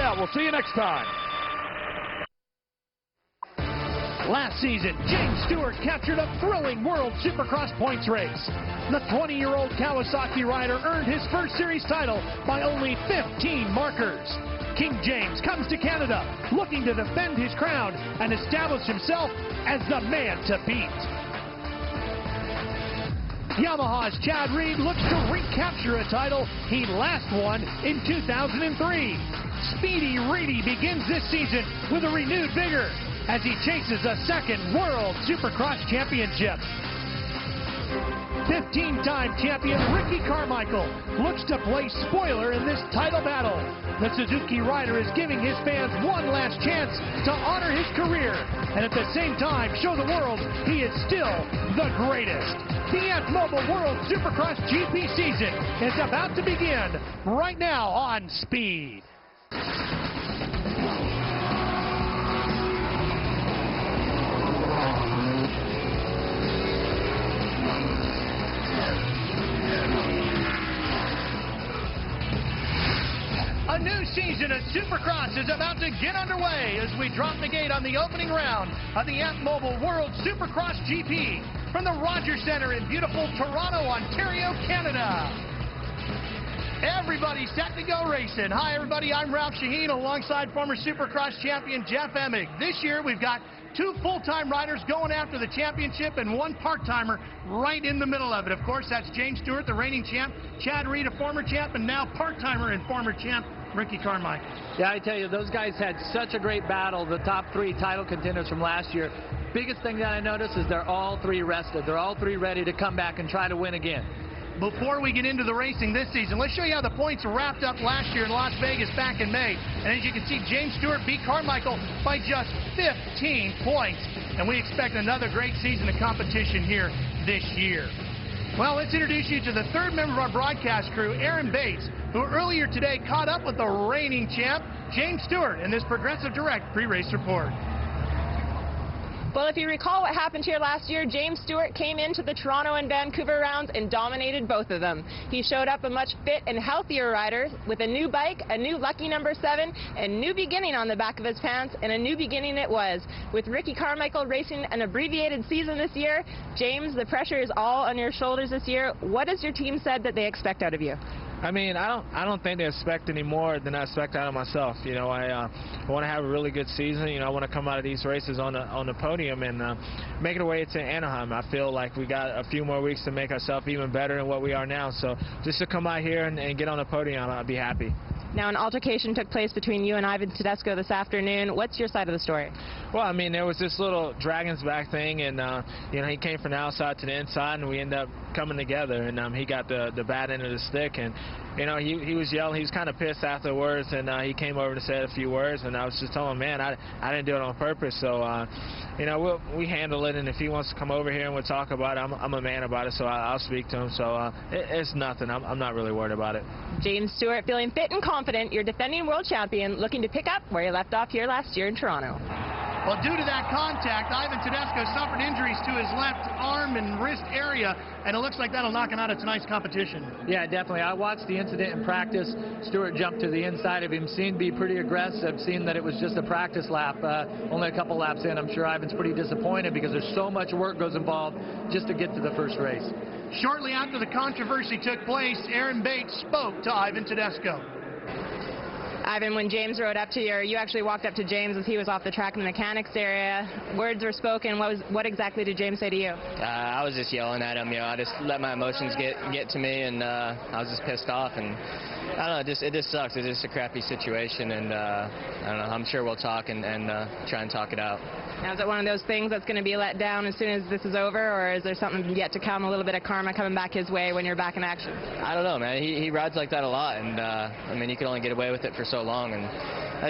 out. We'll see you next time. Last season, James Stewart captured a thrilling World Supercross points race. The 20-year-old Kawasaki rider earned his first series title by only 15 markers. King James comes to Canada looking to defend his crown and establish himself as the man to beat. Yamaha's Chad Reed looks to recapture a title he last won in 2003. Speedy Reedy begins this season with a renewed vigor as he chases a second World Supercross Championship. 15-time champion Ricky Carmichael looks to play spoiler in this title battle. The Suzuki rider is giving his fans one last chance to honor his career and at the same time show the world he is still the greatest. The Ant Mobile World Supercross GP season is about to begin right now on Speed. A new season of Supercross is about to get underway as we drop the gate on the opening round of the Ant Mobile World Supercross GP from the Rogers Centre in beautiful Toronto, Ontario, Canada. Everybody's set to go racing. Hi, everybody. I'm Ralph Shaheen alongside former Supercross champion Jeff Emig. This year, we've got two full-time riders going after the championship and one part-timer right in the middle of it. Of course, that's James Stewart, the reigning champ, Chad Reed, a former champ, and now part-timer and former champ Ricky Carmichael. Yeah, I tell you, those guys had such a great battle, the top three title contenders from last year. Biggest thing that I noticed is they're all three rested. They're all three ready to come back and try to win again. Before we get into the racing this season, let's show you how the points wrapped up last year in Las Vegas back in May. And as you can see, James Stewart beat Carmichael by just 15 points. And we expect another great season of competition here this year. Well, let's introduce you to the third member of our broadcast crew, Aaron Bates, who earlier today caught up with the reigning champ, James Stewart, in this Progressive Direct pre-race report. Well, if you recall what happened here last year, James Stewart came into the Toronto and Vancouver rounds and dominated both of them. He showed up a much fit and healthier rider with a new bike, a new lucky number 7, and new beginning on the back of his pants, and a new beginning it was. With Ricky Carmichael racing an abbreviated season this year, James, the pressure is all on your shoulders this year. What has your team said that they expect out of you? I mean, I don't think they expect any more than I expect out of myself. You know, I want to have a really good season. You know, I want to come out of these races on the podium and make it away to Anaheim. I feel like we got a few more weeks to make ourselves even better than what we are now. So just to come out here and get on the podium, I'll be happy. Now, an altercation took place between you and Ivan Tedesco this afternoon. What's your side of the story? Well, I mean, there was this little dragon's back thing, and you know, he came from the outside to the inside, and we ended up coming together, and he got the bad end of the stick, and you know, he was yelling. He was kind of pissed afterwards, and he came over to say a few words, and I was just telling him, man, I didn't do it on purpose. So you know, we handle it, and if he wants to come over here and we'll talk about it, I'm a man about it, so I'll speak to him. So it's nothing. I'm not really worried about it. James Stewart, feeling fit and confident, your defending world champion, looking to pick up where you left off here last year in Toronto. Well, due to that contact, Ivan Tedesco suffered injuries to his left arm and wrist area, and it looks like that'll knock him out of tonight's competition. Yeah, definitely. I watched the incident in practice. Stewart jumped to the inside of him, seemed to be pretty aggressive, seen that it was just a practice lap, only a couple laps in. I'm sure Ivan's pretty disappointed because there's so much work goes involved just to get to the first race. Shortly after the controversy took place, Aaron Bates spoke to Ivan Tedesco. Ivan, when James rode up to you, you actually walked up to James as he was off the track in the mechanics area. Words were spoken. What exactly did James say to you? I was just yelling at him. You know, I just let my emotions get to me, and I was just pissed off. And I don't know, it just sucks. It's just a crappy situation, and I don't know. I'm sure we'll talk and try and talk it out. Now, is it one of those things that's going to be let down as soon as this is over, or is there something yet to come, a little bit of karma coming back his way when you're back in action? I don't know, man. He rides like that a lot, and I mean, you can only get away with it for so long, and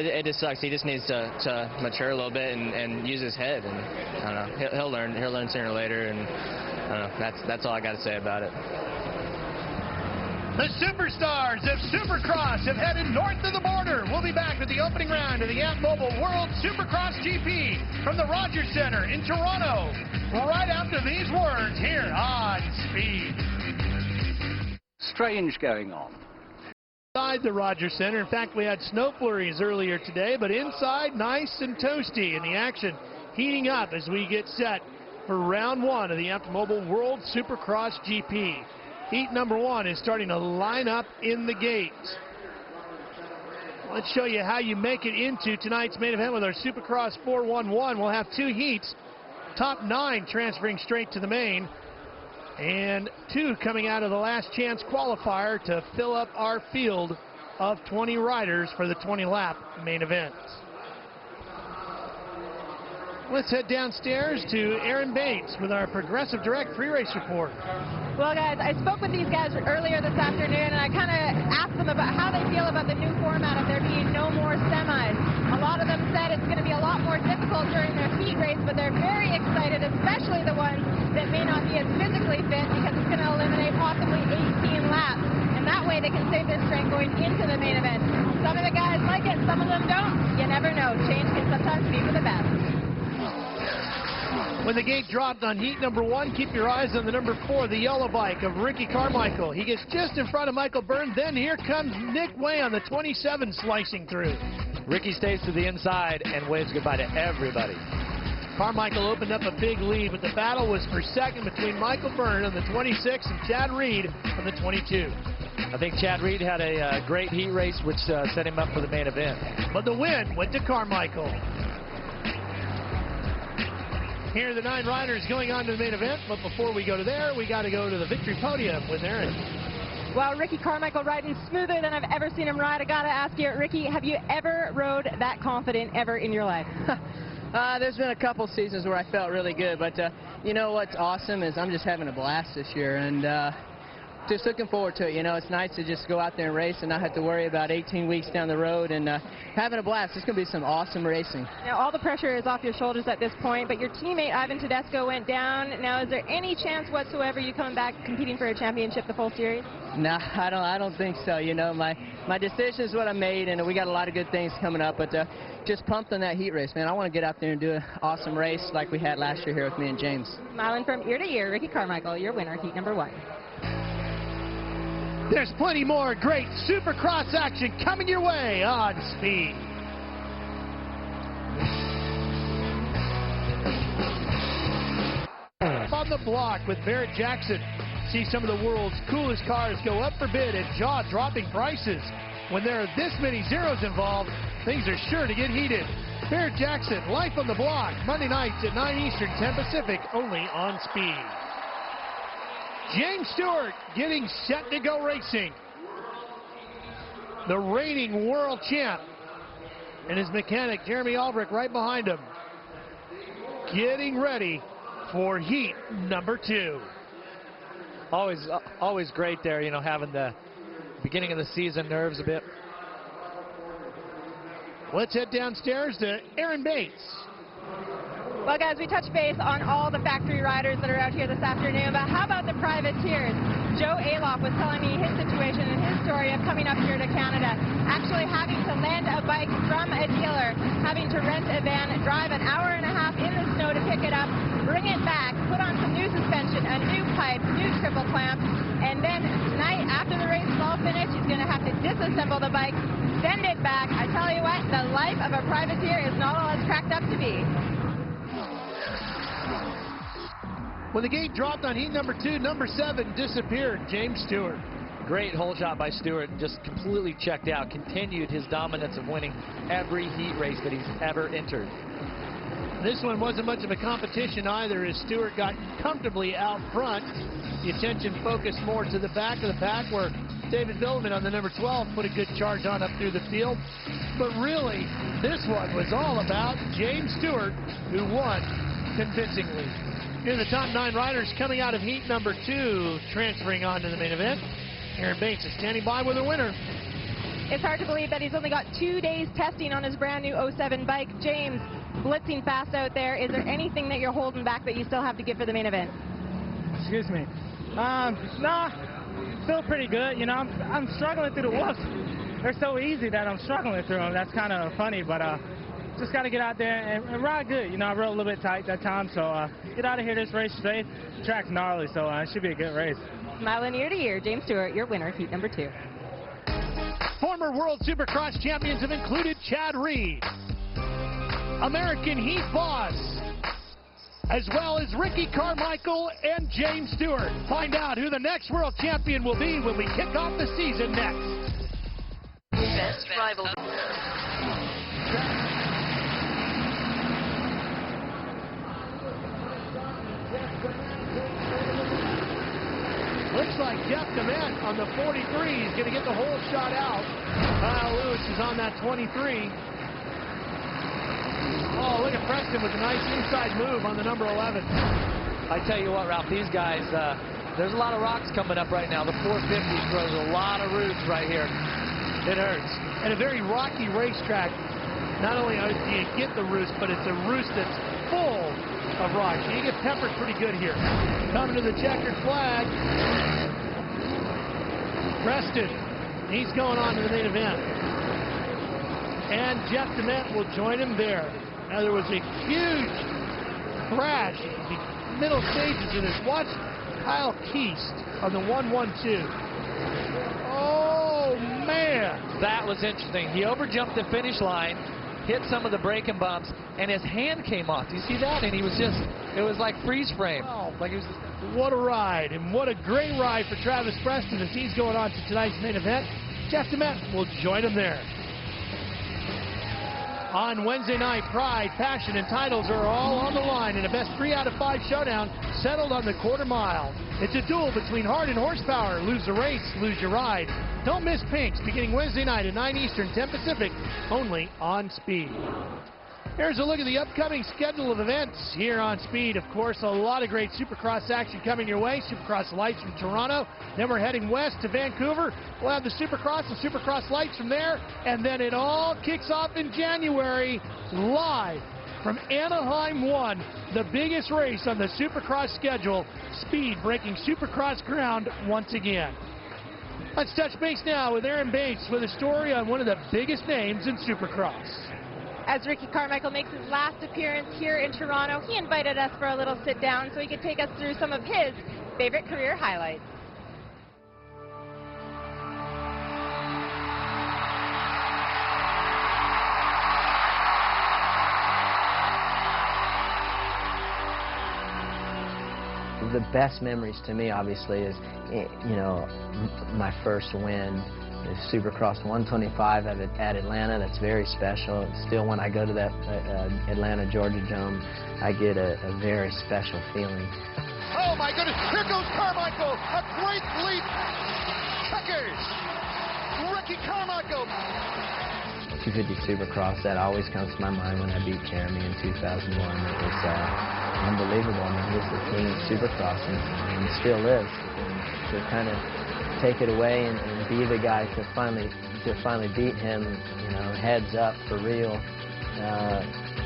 it just sucks. He just needs to mature a little bit and use his head, and I don't know. He'll learn sooner or later, and I don't know. That's all I got to say about it. The superstars of Supercross have headed north of the border. We'll be back with the opening round of the Ant Mobile World Supercross GP from the Rogers Centre in Toronto right after these words here on Speed. Strange going on. Inside the Rogers Center. In fact, we had snow flurries earlier today, but inside, nice and toasty. And the action heating up as we get set for round one of the Optimobile World Supercross GP. Heat number one is starting to line up in the gate. Let's show you how you make it into tonight's main event with our Supercross 411. We'll have two heats. Top 9 transferring straight to the main, and 2 coming out of the last chance qualifier to fill up our field of 20 riders for the 20-lap main event. Let's head downstairs to Aaron Bates with our Progressive Direct pre-race report. Well, guys, I spoke with these guys earlier this afternoon, and I kind of asked them about how they feel about the new format of there being no more semis. A lot of them said it's going to be a lot more difficult during their heat race, but they're very excited, especially the ones that may not be as physically fit, because it's going to eliminate possibly 18 laps. And that way they can save their strength going into the main event. Some of the guys like it, some of them don't. You never know. Change can sometimes be for the best. When the gate dropped on heat number 1, keep your eyes on the number 4, the yellow bike of Ricky Carmichael. He gets just in front of Michael Byrne. Then here comes Nick Way on the 27 slicing through. Ricky stays to the inside and waves goodbye to everybody. Carmichael opened up a big lead, but the battle was for second between Michael Byrne on the 26 and Chad Reed on the 22. I think Chad Reed had a great heat race, which set him up for the main event. But the win went to Carmichael. Here are the 9 riders going on to the main event, but before we go to there, we got to go to the victory podium with Aaron. Well, Ricky Carmichael riding smoother than I've ever seen him ride. I got to ask you, Ricky, have you ever rode that confident ever in your life? There's been a couple seasons where I felt really good, but you know what's awesome is I'm just having a blast this year, and just looking forward to it. You know, it's nice to just go out there and race and not have to worry about 18 weeks down the road, and having a blast. It's going to be some awesome racing. Now, all the pressure is off your shoulders at this point, but your teammate Ivan Tedesco went down. Now, is there any chance whatsoever you coming back competing for a championship the full series? No, I don't think so. You know, my decision is what I made, and we got a lot of good things coming up, but just pumped on that heat race, man. I want to get out there and do an awesome race like we had last year here with me and James. Smiling from ear to ear, Ricky Carmichael, your winner, heat number 1. There's plenty more great Supercross action coming your way on Speed. On the block with Barrett Jackson. See some of the world's coolest cars go up for bid at jaw-dropping prices. When there are this many zeros involved, things are sure to get heated. Barrett Jackson, Life on the Block, Monday nights at 9 Eastern, 10 Pacific, only on Speed. James Stewart getting set to go racing. The reigning world champ and his mechanic Jeremy Albrecht right behind him, getting ready for heat number 2. Always great there, you know, having the beginning of the season nerves a bit. Let's head downstairs to Aaron Bates. Well, guys, we touched base on all the factory riders that are out here this afternoon, but how about the privateers? Joe Aloff was telling me his situation and his story of coming up here to Canada, actually having to lend a bike from a dealer, having to rent a van, drive an hour and a half in the snow to pick it up, bring it back, put on some new suspension, a new pipe, new triple clamp, and then tonight, after the race is all finished, he's going to have to disassemble the bike, send it back. I tell you what, the life of a privateer is not all it's cracked up to be. When the gate dropped on heat number 2, number 7 disappeared, James Stewart. Great hole shot by Stewart, just completely checked out, continued his dominance of winning every heat race that he's ever entered. This one wasn't much of a competition either, as Stewart got comfortably out front. The attention focused more to the back of the pack, where David Billman on the number 12 put a good charge on up through the field. But really, this one was all about James Stewart, who won convincingly. Here are the top 9 riders coming out of heat number 2, transferring on to the main event. Aaron Bates is standing by with a winner. It's hard to believe that he's only got 2 days testing on his brand new 07 bike. James, blitzing fast out there. Is there anything that you're holding back that you still have to give for the main event? Excuse me. Nah, still pretty good. You know, I'm struggling through the whoops. They're so easy that I'm struggling through them. That's kind of funny, but just got to get out there and ride good. You know, I rode a little bit tight that time, so get out of here this race safe. The track's gnarly, so it should be a good race. Smiling ear to ear, James Stewart, your winner, heat number 2. Former World Supercross champions have included Chad Reed, American Heat boss, as well as Ricky Carmichael and James Stewart. Find out who the next world champion will be when we kick off the season next. Best rival. Looks like Jeff DeMent on the 43 is going to get the whole shot out. Kyle Lewis is on that 23. Oh, look at Preston with a nice inside move on the number 11. I tell you what, Ralph, these guys, there's a lot of rocks coming up right now. The 450 throws a lot of roots right here. It hurts. And a very rocky racetrack. Not only do you get the roost, but it's a roost that's full of rocks. You get peppered pretty good here. Coming to the checkered flag. Preston, he's going on to the main event. And Jeff DeMent will join him there. Now, there was a huge crash in the middle stages of this. Watch Kyle Keast on the 112. Oh, man. That was interesting. He overjumped the finish line, hit some of the braking bumps, and his hand came off. Do you see that? And he was just, it was like freeze frame. Wow. Like it was, what a ride, and what a great ride for Travis Preston as he's going on to tonight's main event. Jeff DeMent will join him there. On Wednesday night, pride, passion, and titles are all on the line in a best 3 out of 5 showdown settled on the quarter mile. It's a duel between heart and horsepower. Lose the race, lose your ride. Don't miss Pinks beginning Wednesday night at 9 Eastern, 10 Pacific, only on Speed. Here's a look at the upcoming schedule of events here on Speed. Of course, a lot of great Supercross action coming your way. Supercross Lights from Toronto. Then we're heading west to Vancouver. We'll have the Supercross and Supercross Lights from there. And then it all kicks off in January live from Anaheim 1, the biggest race on the Supercross schedule. Speed breaking Supercross ground once again. Let's touch base now with Aaron Bates with a story on one of the biggest names in Supercross. As Ricky Carmichael makes his last appearance here in Toronto, he invited us for a little sit down so he could take us through some of his favorite career highlights. The best memories to me, obviously, is, you know, my first win. The Supercross 125 at Atlanta. That's very special. Still, when I go to that Atlanta, Georgia Dome, I get a very special feeling. Oh my goodness, here goes Carmichael, a great leap. Checkers, Ricky Carmichael. 250 Supercross, that always comes to my mind when I beat Jeremy in 2001. It was unbelievable. I mean, he was the king of Supercross and still is. And to kind of take it away and be the guy to finally beat him, you know, heads up for real.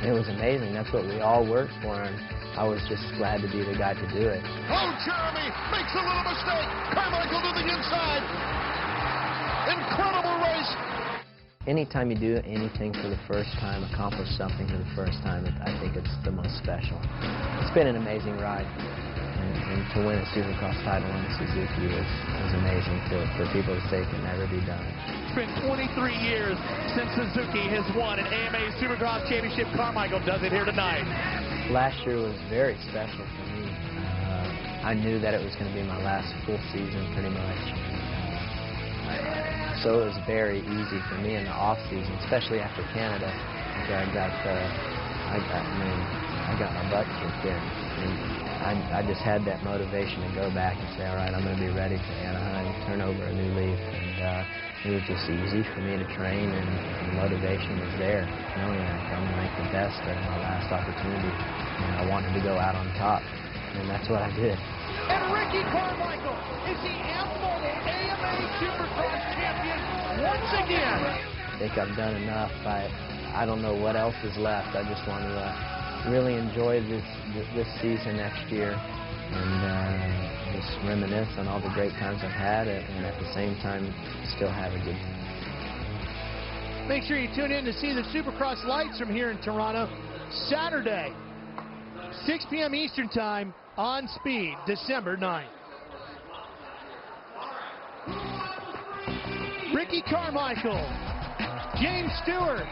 It was amazing. That's what we all worked for, and I was just glad to be the guy to do it. Oh, Jeremy makes a little mistake. Carmichael to the inside. Incredible race. Anytime you do anything for the first time, accomplish something for the first time, I think it's the most special. It's been an amazing ride. And to win a Supercross title on Suzuki was amazing for people to say it can never be done. It's been 23 years since Suzuki has won an AMA Supercross Championship. Carmichael does it here tonight. Last year was very special for me. I knew that it was going to be my last full season pretty much. So it was very easy for me in the off season, especially after Canada. I got my butt kicked in. I just had that motivation to go back and say, all right, I'm going to be ready for Anaheim, turn over a new leaf. And it was just easy for me to train, and the motivation was there, knowing that I'm going to make the best of my last opportunity. And I wanted to go out on top, and that's what I did. And Ricky Carmichael is the AMA Supercross champion once again. I think I've done enough. I don't know what else is left. I just want to really enjoy this season next year and just reminisce on all the great times I've had, and at the same time still have a good time. Make sure you tune in to see the Supercross Lights from here in Toronto Saturday, 6 p.m. Eastern Time on Speed, December 9th. Ricky Ricky Carmichael, James Stewart,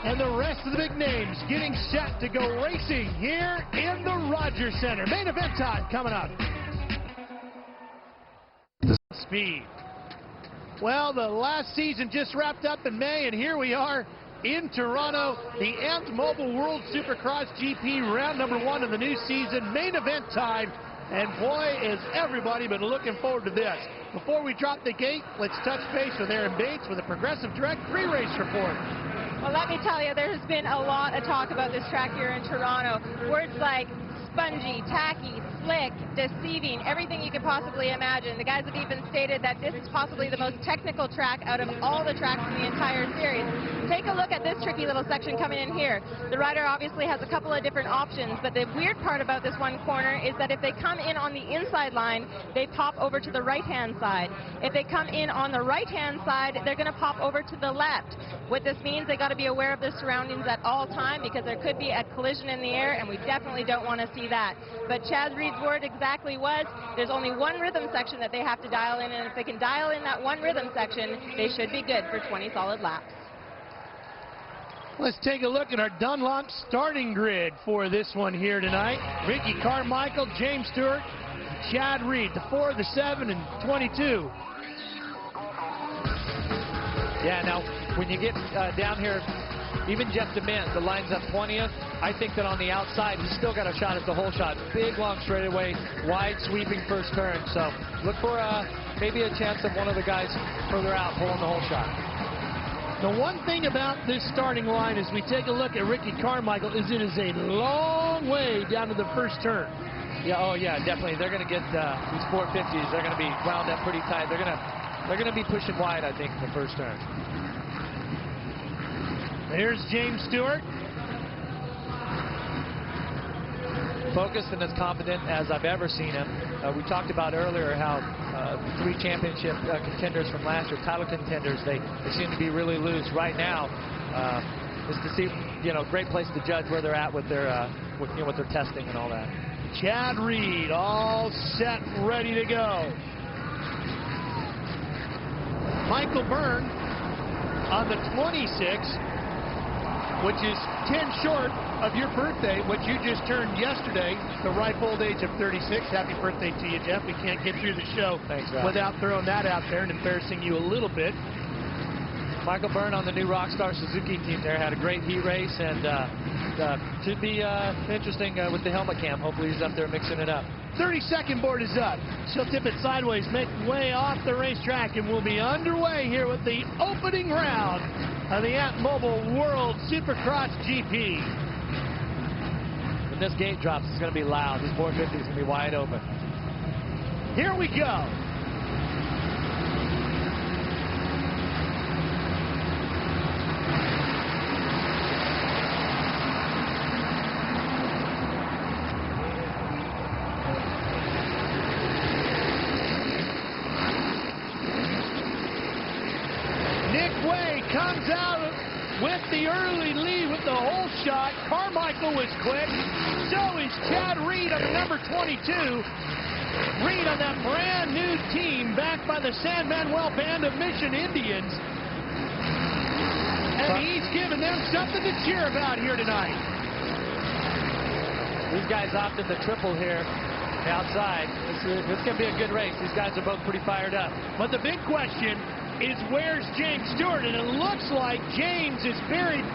and the rest of the big names getting set to go racing here in the Rogers Center. Main event time coming up. Speed. Well, the last season just wrapped up in May, and here we are in Toronto, the Ant Mobile World Supercross GP round number 1 of the new season. Main event time, and boy, is everybody been looking forward to this. Before we drop the gate, let's touch base with Aaron Bates with a Progressive Direct pre-race report. Well, let me tell you, there's been a lot of talk about this track here in Toronto. Words like spongy, tacky, slick, deceiving, everything you could possibly imagine. The guys have even stated that this is possibly the most technical track out of all the tracks in the entire series. Take a look at this tricky little section coming in here. The rider obviously has a couple of different options, but the weird part about this one corner is that if they come in on the inside line, they pop over to the right-hand side. If they come in on the right-hand side, they're going to pop over to the left. What this means, they got to be aware of their surroundings at all time, because there could be a collision in the air, and we definitely don't want to see that. But Chaz Reed's word exactly was, there's only one rhythm section that they have to dial in, and if they can dial in that one rhythm section, they should be good for 20 solid laps. Let's take a look at our Dunlop starting grid for this one here tonight. Ricky Carmichael, James Stewart, Chad Reed, the 4, the 7, and 22. Yeah, now, when you get down here, even Jeff DeMint, the line's up 20th. I think that on the outside, he's still got a shot at the whole shot. Big, long straightaway, wide sweeping first turn. So look for maybe a chance of one of the guys further out pulling the whole shot. The one thing about this starting line, as we take a look at Ricky Carmichael, is it is a long way down to the first turn. Yeah, oh yeah, definitely. They're going to get these 450s. They're going to be wound up pretty tight. They're going to be pushing wide, I think, in the first turn. There's James Stewart. Focused and as confident as I've ever seen him. We talked about earlier how the 3 championship contenders from last year, title contenders, they seem to be really loose. Right now, is to see, great place to judge where they're at with their, with their testing and all that. Chad Reed, all set, ready to go. Michael Byrne on the 26, which is 10 short of your birthday, which you just turned yesterday, the ripe old age of 36. Happy birthday to you, Jeff. We can't get through the show without throwing that out there and embarrassing you a little bit. Michael Byrne on the new Rockstar Suzuki team there had a great heat race, and should be interesting with the helmet cam. Hopefully he's up there mixing it up. 32nd board is up. She'll tip it sideways, make way off the racetrack, and we'll be underway here with the opening round of the Ant Mobile World Supercross GP. When this gate drops, it's going to be loud. This 450 is going to be wide open. Here we go. Comes out with the early lead with the whole shot. Carmichael was quick. So is Chad Reed on the number 22. Reed on that brand new team backed by the San Manuel Band of Mission Indians. And he's giving them something to cheer about here tonight. These guys opted the triple here outside. This can be a good race. These guys are both pretty fired up. But the big question is, where's James Stewart? And it looks like James is buried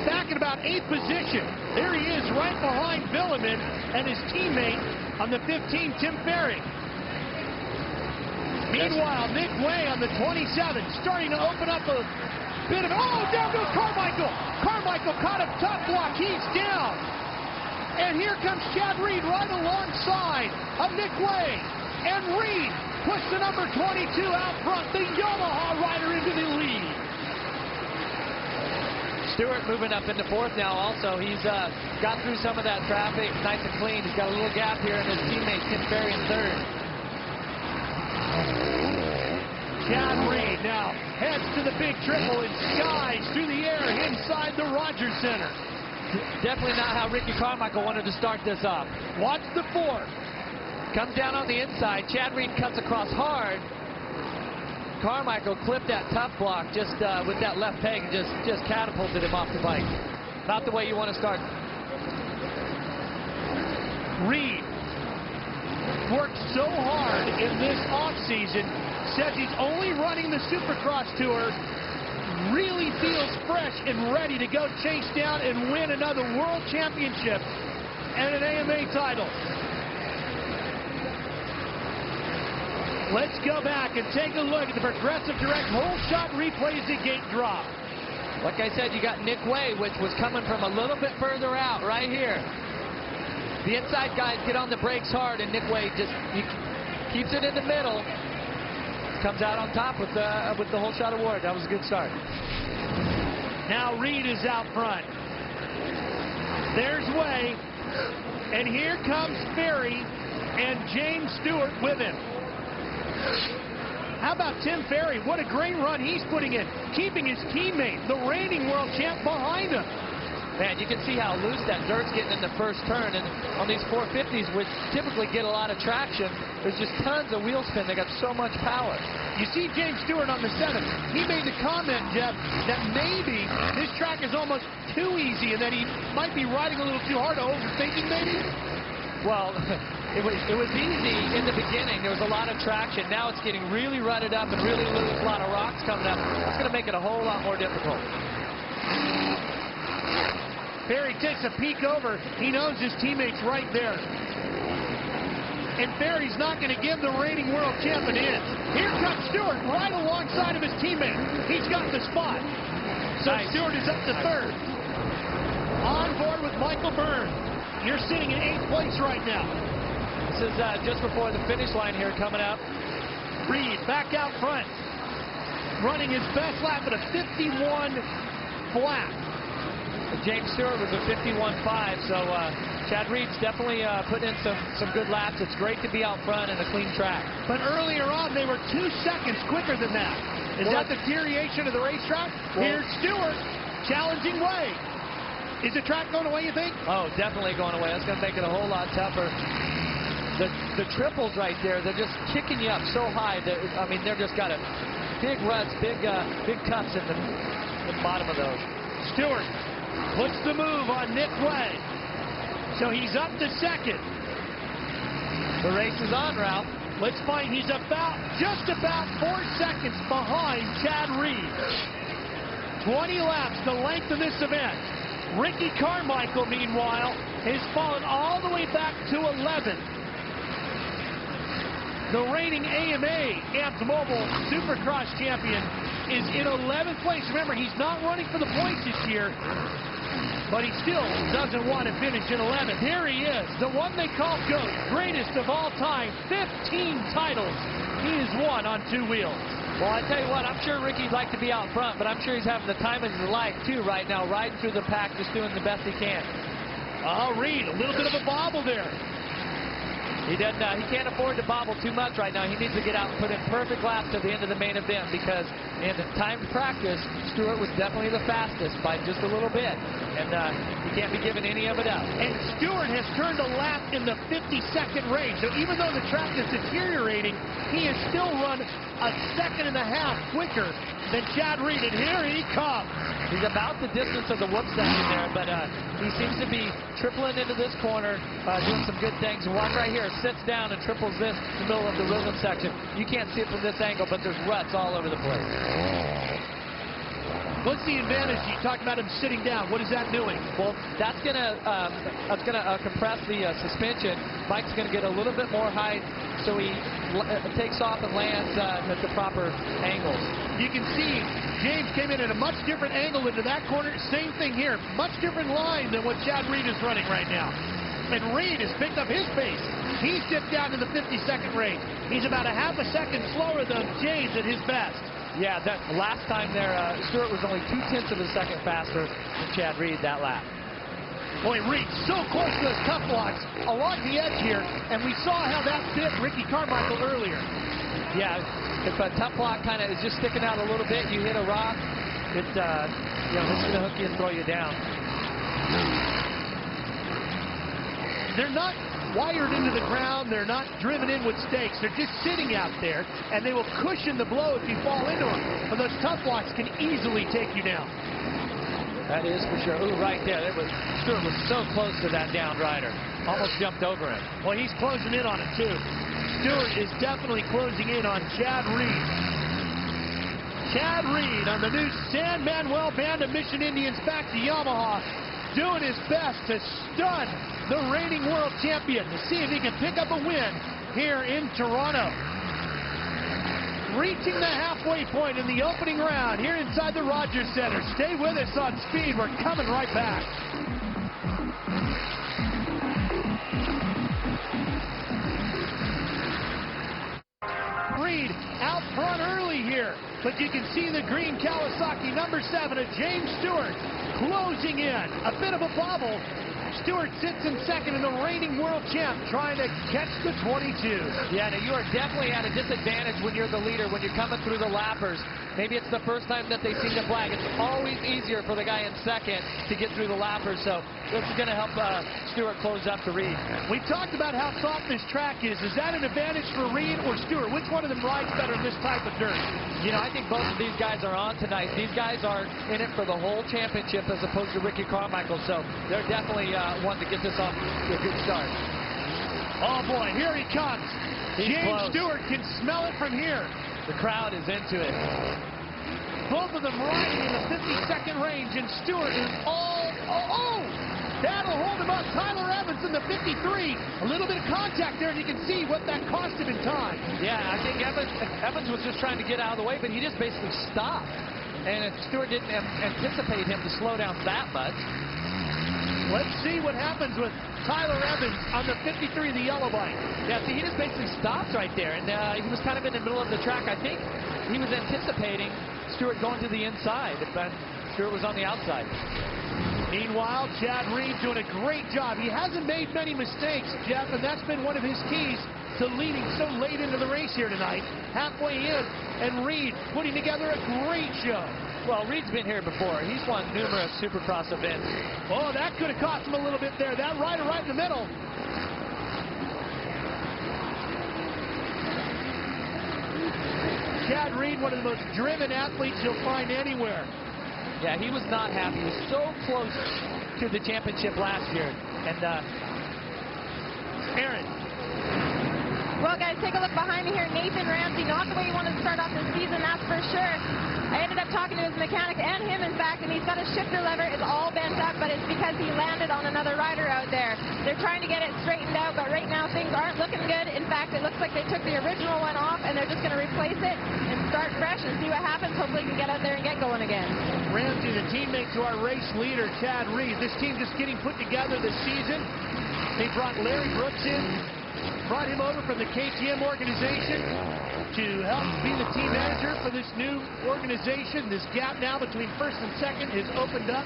back in about 8th position. There he is, right behind Billiman and his teammate on the 15, Tim Ferry. Meanwhile, Nick Way on the 27, starting to open up a bit of... Oh, down goes Carmichael. Carmichael caught a tough block. He's down. And here comes Chad Reed right alongside of Nick Way. And Reed push the number 22 out front, the Yamaha rider into the lead. Stewart moving up into 4th now also. He's got through some of that traffic nice and clean. He's got a little gap here, and his teammate Tim Ferry in 3rd. Chad Reed now heads to the big triple and skies through the air inside the Rogers Center. Definitely not how Ricky Carmichael wanted to start this off. Watch the 4. Comes down on the inside. Chad Reed cuts across hard. Carmichael clipped that tough block just with that left peg and just catapulted him off the bike. Not the way you want to start. Reed worked so hard in this offseason, says he's only running the Supercross Tour, really feels fresh and ready to go chase down and win another world championship and an AMA title. Let's go back and take a look at the Progressive Direct whole shot replays the gate drop. Like I said, you got Nick Way, which was coming from a little bit further out right here. The inside guys get on the brakes hard, and Nick Way just keeps it in the middle. Comes out on top with the whole shot award. That was a good start. Now Reed is out front. There's Way, and here comes Ferry and James Stewart with him. How about Tim Ferry? What a great run he's putting in, keeping his teammate, the reigning world champ, behind him. Man, you can see how loose that dirt's getting in the first turn, and on these 450s, which typically get a lot of traction, there's just tons of wheel spin. They got so much power. You see James Stewart on the 7th. He made the comment, Jeff, that maybe this track is almost too easy and that he might be riding a little too hard, overthinking maybe? Well, it was easy in the beginning. There was a lot of traction. Now it's getting really rutted up and really loose. A lot of rocks coming up. It's going to make it a whole lot more difficult. Ferry takes a peek over. He knows his teammate's right there. And Ferry's not going to give the reigning world champ an inch. Here comes Stewart right alongside of his teammate. He's got the spot. So nice. Stewart is up to 3rd. On board with Michael Byrne. You're sitting in 8th place right now. This is just before the finish line here coming up. Reed back out front. Running his best lap at a 51 flat. James Stewart was a 51.5, so Chad Reed's definitely putting in some good laps. It's great to be out front in a clean track. But earlier on, they were 2 seconds quicker than that. Is that the deterioration of the racetrack? Here's Stewart challenging Way. Is the track going away, you think? Oh, definitely going away. That's going to make it a whole lot tougher. The triples right there, they're just kicking you up so high. I mean, they're just got a big ruts, big cuts in the bottom of those. Stewart puts the move on Nick Way. So he's up to 2nd. The race is on, Ralph. Let's find he's just about 4 seconds behind Chad Reed. 20 laps, the length of this event. Ricky Carmichael, meanwhile, has fallen all the way back to 11th. The reigning AMA Amped Mobile Supercross champion is in 11th place. Remember, he's not running for the points this year, but he still doesn't want to finish in 11th. Here he is, the one they call GOAT, greatest of all time, 15 titles he has won on 2 wheels. Well, I tell you what, I'm sure Ricky'd like to be out front, but I'm sure he's having the time of his life, too, right now, riding through the pack, just doing the best he can. Reed, a little bit of a bobble there. He can't afford to bobble too much right now. He needs to get out and put in perfect laps at the end of the main event, because in the timed practice, Stewart was definitely the fastest by just a little bit, and he can't be giving any of it up. And Stewart has turned a lap in the 52nd range, so even though the track is deteriorating, he has still run a 1.5 seconds quicker than Chad Reed, and here he comes. He's about the distance of the whoop section there, but he seems to be tripling into this corner, doing some good things. And watch right here, sits down and triples this in the middle of the rhythm section. You can't see it from this angle, but there's ruts all over the place. What's the advantage? You talked about him sitting down. What is that doing? Well, that's gonna compress the suspension. Bike's gonna get a little bit more height, so he takes off and lands at the proper angles. You can see James came in at a much different angle into that corner. Same thing here. Much different line than what Chad Reed is running right now. And Reed has picked up his pace. He's dipped down to the 52nd range. He's about a 0.5 seconds slower than James at his best. Yeah, that last time there, Stewart was only 0.2 of a second faster than Chad Reed that lap. Boy, Reed so close to those tough blocks along the edge here, and we saw how that bit Ricky Carmichael earlier. Yeah, if a tough block kind of is just sticking out a little bit, you hit a rock, it's it's going to hook you and throw you down. They're not wired into the ground. They're not driven in with stakes. They're just sitting out there, and they will cushion the blow if you fall into them. But those tough blocks can easily take you down. That is for sure. Ooh, right there. Stewart was so close to that downed rider. Almost jumped over him. Well, he's closing in on him, too. Stewart is definitely closing in on Chad Reed. Chad Reed on the new San Manuel Band of Mission Indians back to Yamaha, doing his best to stun the reigning world champion to see if he can pick up a win here in Toronto. Reaching the halfway point in the opening round here inside the Rogers Center. Stay with us on Speed. We're coming right back. Reed out front early here, but you can see the green Kawasaki number 7 of James Stewart closing in. A bit of a bobble. Stewart sits in second and the reigning world champ trying to catch the 22. Yeah, now you are definitely at a disadvantage when you're the leader, when you're coming through the lappers. Maybe it's the first time that they've seen the flag. It's always easier for the guy in second to get through the lappers, so this is going to help Stewart close up to Reed. We talked about how soft this track is. Is that an advantage for Reed or Stewart? Which one of them rides better in this type of dirt? You know, I think both of these guys are on tonight. These guys are in it for the whole championship as opposed to Ricky Carmichael, so they're definitely wanting to get this off to a good start. Oh boy, here he comes. He's James close. Stewart can smell it from here. The crowd is into it. Both of them riding in the 50-second range, and Stewart is that'll hold him up. Tyler Evans in the 53. A little bit of contact there, and you can see what that cost him in time. Yeah, I think Evans was just trying to get out of the way, but he just basically stopped. And Stewart didn't anticipate him to slow down that much. Let's see what happens with Tyler Evans on the 53, the yellow bike. Yeah, see, he just basically stops right there, and he was kind of in the middle of the track. I think he was anticipating Stewart going to the inside, but Stewart was on the outside. Meanwhile, Chad Reed doing a great job. He hasn't made many mistakes, Jeff, and that's been one of his keys to leading so late into the race here tonight. Halfway in, and Reed putting together a great show. Well, Reed's been here before. He's won numerous Supercross events. Oh, that could have cost him a little bit there. That rider right in the middle. Chad Reed, one of the most driven athletes you'll find anywhere. Yeah, he was not happy. He was so close to the championship last year. And Aaron. Well, guys, take a look behind me here. Nathan Ramsey, not the way he wanted to start off the season, that's for sure. I ended up talking to his mechanic and him, in fact, and he's got a shifter lever. It's all bent up, but it's because he landed on another rider out there. They're trying to get it straightened out, but right now things aren't looking good. In fact, it looks like they took the original one off, and they're just going to replace it and start fresh and see what happens. Hopefully we can get out there and get going again. Ramsey, the teammate to our race leader, Chad Reed. This team just getting put together this season. They brought Larry Brooks in, brought him over from the KTM organization to help be the team manager for this new organization. This gap now between first and second is opened up.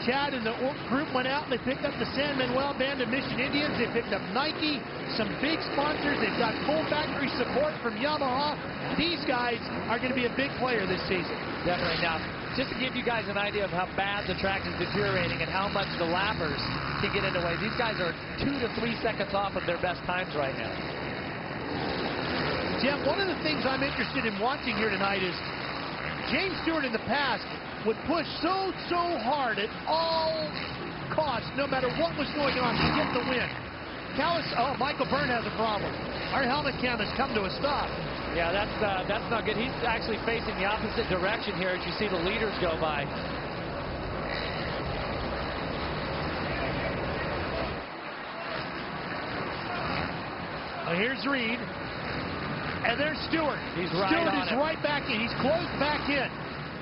Chad and the group went out and they picked up the San Manuel Band of Mission Indians. They picked up Nike, some big sponsors. They've got full factory support from Yamaha. These guys are going to be a big player this season. Definitely. Now, just to give you guys an idea of how bad the track is deteriorating and how much the lappers can get in the way, these guys are 2 to 3 seconds off of their best times right now. Jim, one of the things I'm interested in watching here tonight is James Stewart in the past would push so hard at all costs, no matter what was going on, to get the win. Michael Byrne has a problem. Our helmet cam has come to a stop. Yeah, that's not good. He's actually facing the opposite direction here as you see the leaders go by. Here's Reed. And there's Stewart. Stewart is right back in. He's closed back in.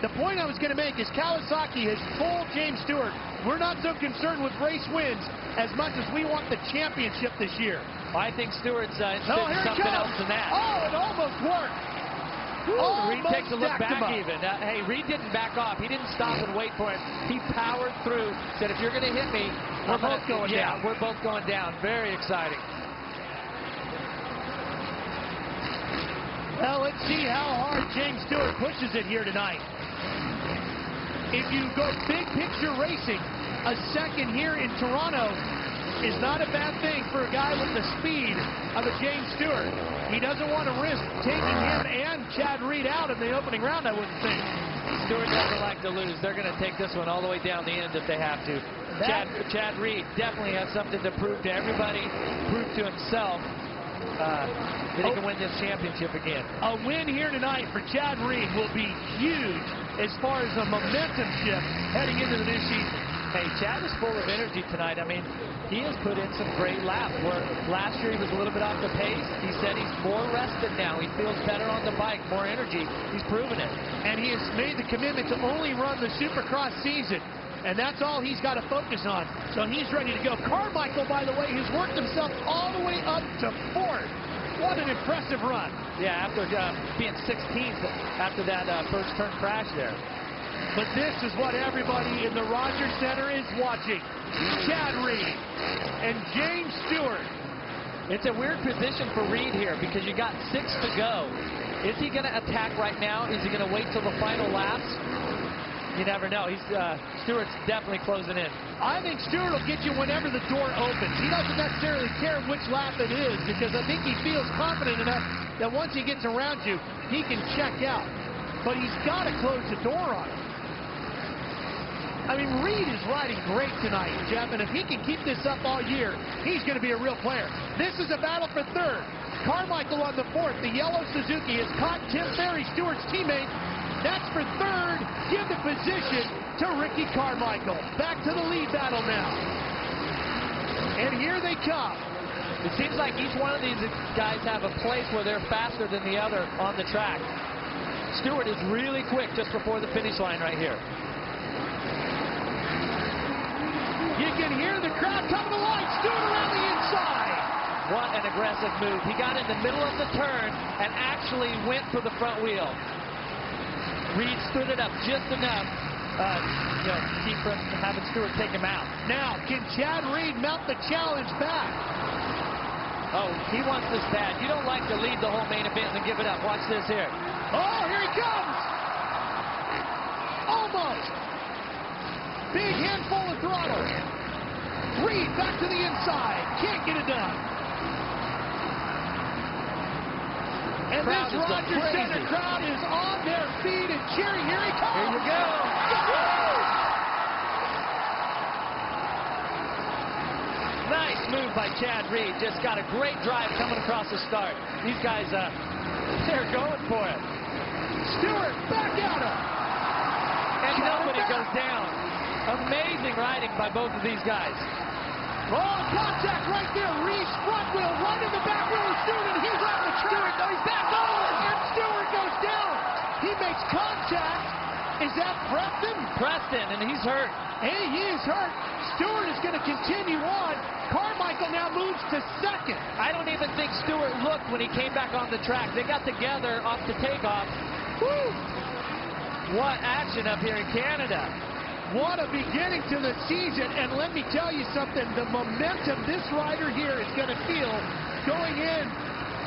The point I was going to make is Kawasaki has told James Stewart, we're not so concerned with race wins as much as we want the championship this year. I think Stewart's interested in something else than that. Oh, it almost worked. Reed takes a look back even. Hey, Reed didn't back off. He didn't stop and wait for it. He powered through, said, if you're going to hit me, we're both going down. Yeah, we're both going down. Very exciting. Well, let's see how hard James Stewart pushes it here tonight. If you go big picture racing, a second here in Toronto is not a bad thing for a guy with the speed of a James Stewart. He doesn't want to risk taking him and Chad Reed out in the opening round, I wouldn't think. Stewart doesn't like to lose. They're going to take this one all the way down the end if they have to. Chad Reed definitely has something to prove to everybody, prove to himself that he can win this championship again. A win here tonight for Chad Reed will be huge as far as a momentum shift heading into the new season. Hey, Chad is full of energy tonight. I mean, he has put in some great laps. Where last year he was a little bit off the pace. He said he's more rested now. He feels better on the bike, more energy. He's proven it. And he has made the commitment to only run the Supercross season. And that's all he's got to focus on. So he's ready to go. Carmichael, by the way, has worked himself all the way up to 4th. What an impressive run. Yeah, after being 16th after that first turn crash there. But this is what everybody in the Rogers Center is watching. Chad Reed and James Stewart. It's a weird position for Reed here because you got 6 to go. Is he going to attack right now? Is he going to wait till the final laps? You never know. Stewart's definitely closing in. I think Stewart will get you whenever the door opens. He doesn't necessarily care which lap it is because I think he feels confident enough that once he gets around you, he can check out. But he's got to close the door on him. I mean, Reed is riding great tonight, Jeff, and if he can keep this up all year, he's going to be a real player. This is a battle for 3rd. Carmichael on the 4th. The yellow Suzuki has caught Tim Ferry, Stewart's teammate. That's for 3rd. Give the position to Ricky Carmichael. Back to the lead battle now. And here they come. It seems like each one of these guys have a place where they're faster than the other on the track. Stewart is really quick just before the finish line right here. You can hear the crowd coming to life. Stewart around the inside. What an aggressive move. He got in the middle of the turn and actually went for the front wheel. Reed stood it up just enough to keep from having Stewart take him out. Now, can Chad Reed mount the challenge back? Oh, he wants this bad. You don't like to lead the whole main event and give it up. Watch this here. Oh, here he comes. Almost. Big handful of throttle. Reed back to the inside. Can't get it done. And this Rogers Center crowd is on their feet and cheering. Here he comes. Here you go. Nice move by Chad Reed. Just got a great drive coming across the start. These guys, they're going for it. Stewart back at him. And nobody goes down. Amazing riding by both of these guys. Oh, contact right there. Reed's front wheel right in the back wheel of Stewart, and he's on the track. No, he's back over. And Stewart goes down. He makes contact. Is that Preston? Preston, and he's hurt. Hey, he is hurt. Stewart is going to continue on. Carmichael now moves to 2nd. I don't even think Stewart looked when he came back on the track. They got together off the takeoff. Woo! What action up here in Canada. What a beginning to the season, and let me tell you something, the momentum this rider here is going to feel going in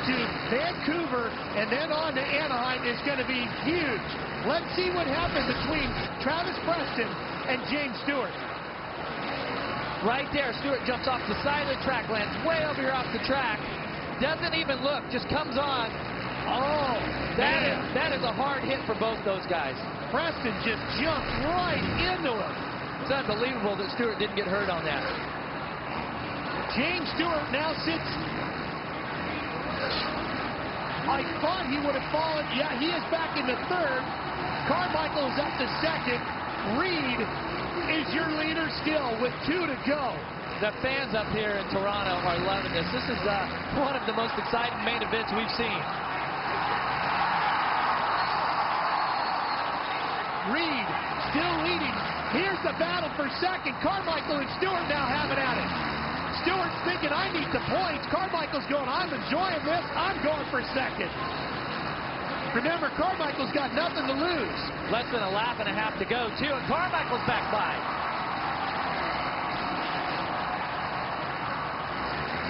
to Vancouver and then on to Anaheim is going to be huge. Let's see what happens between Travis Preston and James Stewart. Right there, Stewart jumps off the side of the track, lands way over here off the track, doesn't even look, just comes on. Oh, that is a hard hit for both those guys. Preston just jumped right into him. It's unbelievable that Stewart didn't get hurt on that. James Stewart now sits. I thought he would have fallen. Yeah, he is back into 3rd. Carmichael is up to 2nd. Reed is your leader still with 2 to go. The fans up here in Toronto are loving this. This is one of the most exciting main events we've seen. Reed still leading. Here's the battle for 2nd. Carmichael and Stewart now have it at it. Stewart's thinking, I need the points. Carmichael's going, I'm enjoying this. I'm going for 2nd. Remember, Carmichael's got nothing to lose. Less than a lap and a half to go, too, and Carmichael's back by.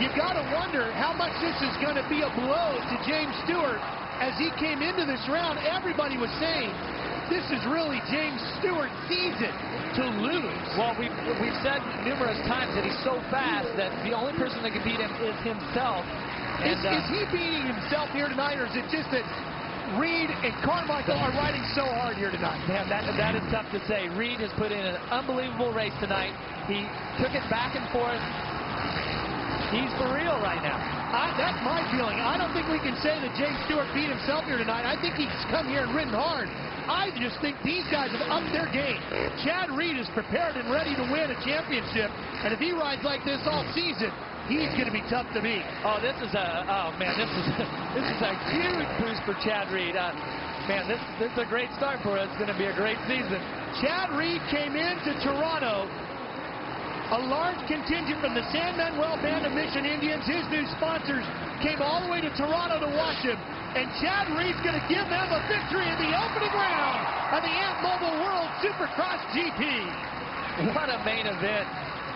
You got to wonder how much this is going to be a blow to James Stewart. As he came into this round, everybody was saying, this is really James Stewart's season to lose. Well, we've said numerous times that he's so fast that the only person that can beat him is himself. Is he beating himself here tonight, or is it just that Reed and Carmichael are riding so hard here tonight? Man, that is tough to say. Reed has put in an unbelievable race tonight. He took it back and forth. He's for real right now. That's my feeling. I don't think we can say that James Stewart beat himself here tonight. I think he's come here and ridden hard. I just think these guys have upped their game. Chad Reed is prepared and ready to win a championship, and if he rides like this all season, he's going to be tough to beat. Oh, this is a huge boost for Chad Reed. Man, this is a great start for us. It's going to be a great season. Chad Reed came into Toronto. A large contingent from the San Manuel Band of Mission Indians, his new sponsors, came all the way to Toronto to watch him. And Chad Reed's going to give them a victory in the opening round of the Ant Mobile World Supercross GP. What a main event.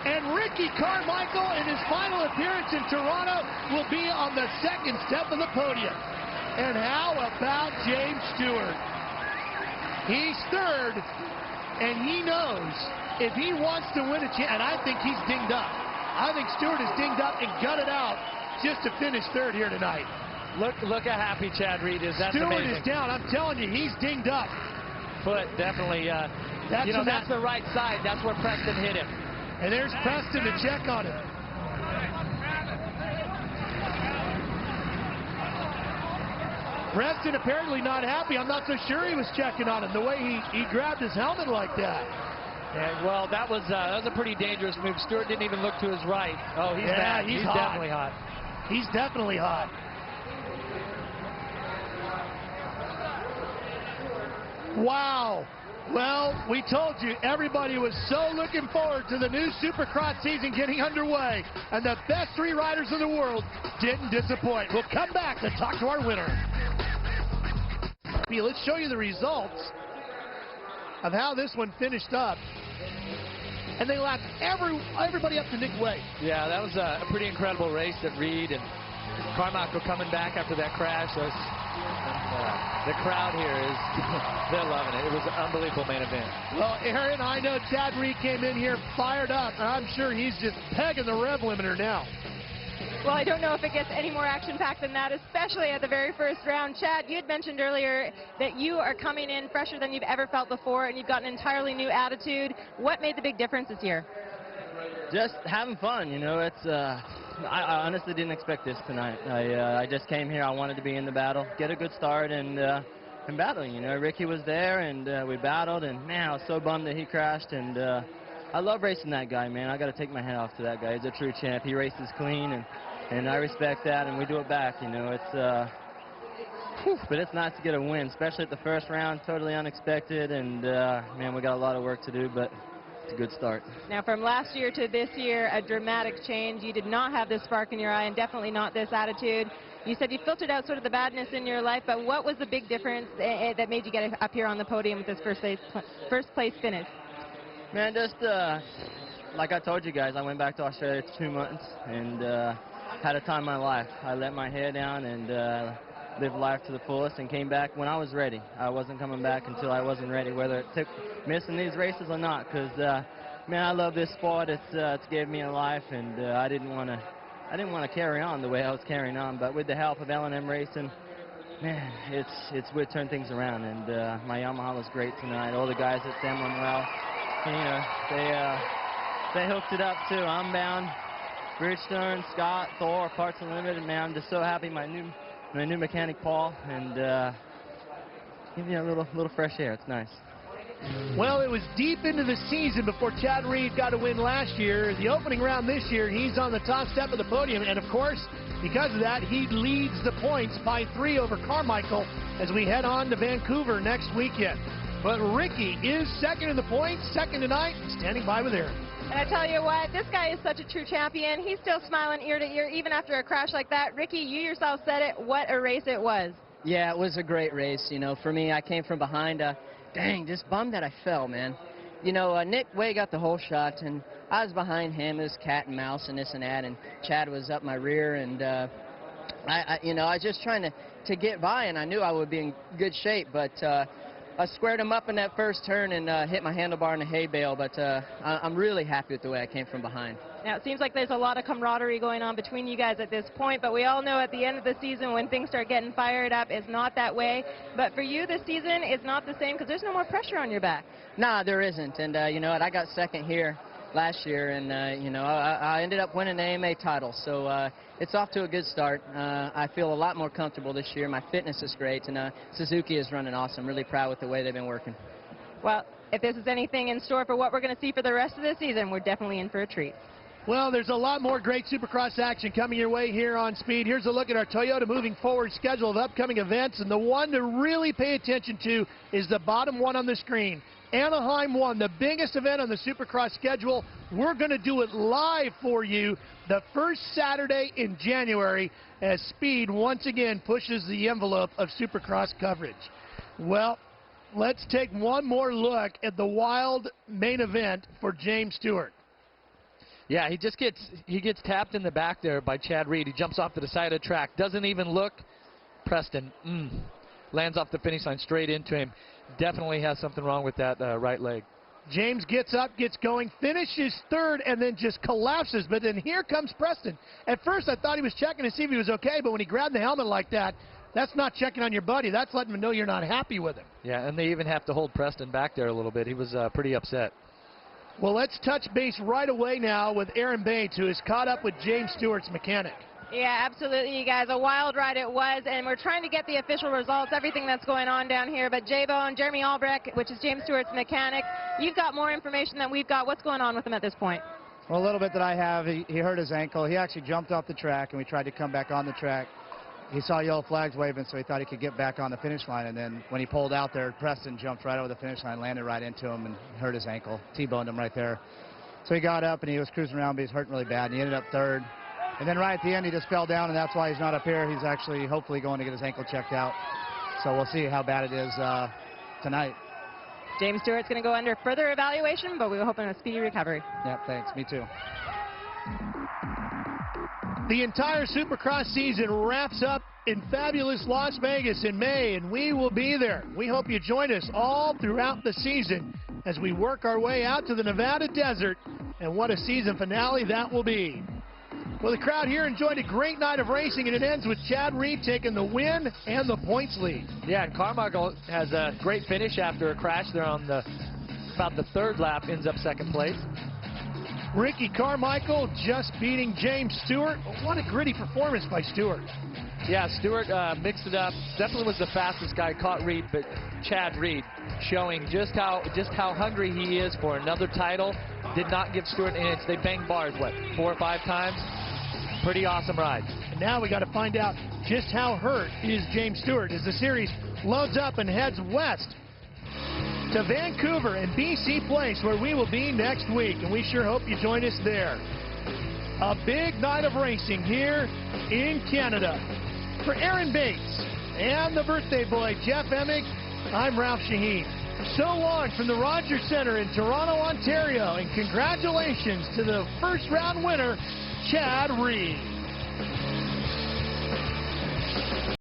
And Ricky Carmichael, in his final appearance in Toronto, will be on the second step of the podium. And how about James Stewart? He's third, and he knows if he wants to win a and I think he's dinged up. I think Stewart is dinged up and gutted out just to finish third here tonight. Look how happy Chad Reed is. That's Stewart amazing. is down. I'm telling you, he's dinged up. Foot definitely. That's the right side. That's where Preston hit him. And there's Preston to check on him. Preston apparently not happy. I'm not so sure he was checking on him, the way he grabbed his helmet like that. Yeah, well, that was a pretty dangerous move. Stewart didn't even look to his right. Oh, he's bad. He's hot. definitely hot. He's definitely hot. Wow. Well, we told you everybody was so looking forward to the new Supercross season getting underway, and the best three riders in the world didn't disappoint. We'll come back to talk to our winner. Let's show you the results of how this one finished up. And they lapped everybody up to Nick Way. Yeah, that was a pretty incredible race that Reed and Carmichael coming back after that crash. The crowd here they're loving it. It was an unbelievable main event. Well, Aaron, I know Chad Reed came in here fired up, and I'm sure he's just pegging the rev limiter now. Well, I don't know if it gets any more action-packed than that, especially at the very first round. Chad, you had mentioned earlier that you are coming in fresher than you've ever felt before, and you've got an entirely new attitude. What made the big difference this year? Just having fun, you know. I honestly didn't expect this tonight. I just came here. I wanted to be in the battle, get a good start, and battle. You know, Ricky was there, and we battled, and man, I was so bummed that he crashed, and I love racing that guy, man. I got to take my hat off to that guy. He's a true champ. He races clean, and I respect that, and we do it back. You know, but it's nice to get a win, especially at the first round. Totally unexpected, and man, we got a lot of work to do, but it's a good start. Now, from last year to this year, a dramatic change. You did not have this spark in your eye, and definitely not this attitude. You said you filtered out sort of the badness in your life, but what was the big difference that made you get up here on the podium with this first place finish? Man, just like I told you guys, I went back to Australia for 2 months and had a time of my life. I let my hair down and lived life to the fullest and came back when I was ready. I wasn't coming back until I wasn't ready, whether it took missing these races or not, because man, I love this sport. It's gave me a life, and I didn't want to carry on the way I was carrying on. But with the help of L&M Racing, man, we turned things around, and my Yamaha was great tonight. All the guys at San Manuel, you know, they hooked it up too. I'm bound, Bridgestone, Scott, Thor, Parts Unlimited. Man, I'm just so happy. My new mechanic Paul, and give me a little fresh air. It's nice. Well, it was deep into the season before Chad Reed got a win last year. The opening round this year, he's on the top step of the podium, and of course, because of that, he leads the points by 3 over Carmichael as we head on to Vancouver next weekend. But Ricky is second in the points, second tonight, standing by with Aaron. And I tell you what, this guy is such a true champion. He's still smiling ear to ear, even after a crash like that. Ricky, you yourself said it. What a race it was. Yeah, it was a great race. You know, for me, I came from behind. Dang, just bummed that I fell, man. You know, Nick Way got the whole shot, and I was behind him. It was cat and mouse and this and that, and Chad was up my rear, and I was just trying to get by, and I knew I would be in good shape, but I squared him up in that first turn and hit my handlebar in the hay bale, but I'm really happy with the way I came from behind. Now, it seems like there's a lot of camaraderie going on between you guys at this point, but we all know at the end of the season when things start getting fired up, it's not that way. But for you, this season is not the same because there's no more pressure on your back. Nah, there isn't. And you know what? I got second here last year, and you know, I ended up winning the AMA title. So it's off to a good start. I feel a lot more comfortable this year. My fitness is great, and Suzuki is running awesome. Really proud with the way they've been working. Well, if this is anything in store for what we're going to see for the rest of the season, we're definitely in for a treat. Well, there's a lot more great Supercross action coming your way here on Speed. Here's a look at our Toyota moving forward schedule of upcoming events, and the one to really pay attention to is the bottom one on the screen. Anaheim 1, the biggest event on the Supercross schedule. We're going to do it live for you the first Saturday in January as Speed once again pushes the envelope of Supercross coverage. Well, let's take one more look at the wild main event for James Stewart. Yeah, he gets tapped in the back there by Chad Reed. He jumps off to the side of the track, doesn't even look. Preston lands off the finish line straight into him. Definitely has something wrong with that right leg. James gets up, gets going, finishes third, and then just collapses. But then here comes Preston. At first, I thought he was checking to see if he was okay, but when he grabbed the helmet like that, that's not checking on your buddy. That's letting him know you're not happy with him. Yeah, and they even have to hold Preston back there a little bit. He was pretty upset. Well, let's touch base right away now with Aaron Bates, who is caught up with James Stewart's mechanic. Yeah, absolutely, you guys. A wild ride it was, and we're trying to get the official results, everything that's going on down here. But J-Bone, Jeremy Albrecht, which is James Stewart's mechanic, you've got more information than we've got. What's going on with him at this point? Well, a little bit that I have. He hurt his ankle. He actually jumped off the track, and we tried to come back on the track. He saw yellow flags waving, so he thought he could get back on the finish line. And then when he pulled out there, Preston jumped right over the finish line, landed right into him, and hurt his ankle. T-boned him right there. So he got up, and he was cruising around, but he was hurting really bad, and he ended up third. And then right at the end, he just fell down, and that's why he's not up here. He's actually hopefully going to get his ankle checked out. So we'll see how bad it is tonight. James Stewart's going to go under further evaluation, but we're hoping a speedy recovery. Yeah, thanks. Me too. The entire Supercross season wraps up in fabulous Las Vegas in May, and we will be there. We hope you join us all throughout the season as we work our way out to the Nevada desert, and what a season finale that will be. Well, the crowd here enjoyed a great night of racing, and it ends with Chad Reed taking the win and the points lead. Yeah, and Carmichael has a great finish after a crash there on about the third lap, ends up second place. Ricky Carmichael just beating James Stewart. What a gritty performance by Stewart. Yeah, Stewart mixed it up. Definitely was the fastest guy, caught Reed, but Chad Reed showing just how hungry he is for another title. Did not give Stewart an inch. They banged bars, what, 4 or 5 times? Pretty awesome ride. And now we got to find out just how hurt is James Stewart as the series loads up and heads west to Vancouver and BC Place, where we will be next week, and we sure hope you join us there. A big night of racing here in Canada. For Aaron Bates and the birthday boy, Jeff Emig, I'm Ralph Shaheen. So long from the Rogers Center in Toronto, Ontario, and congratulations to the first round winner, Chad Reed.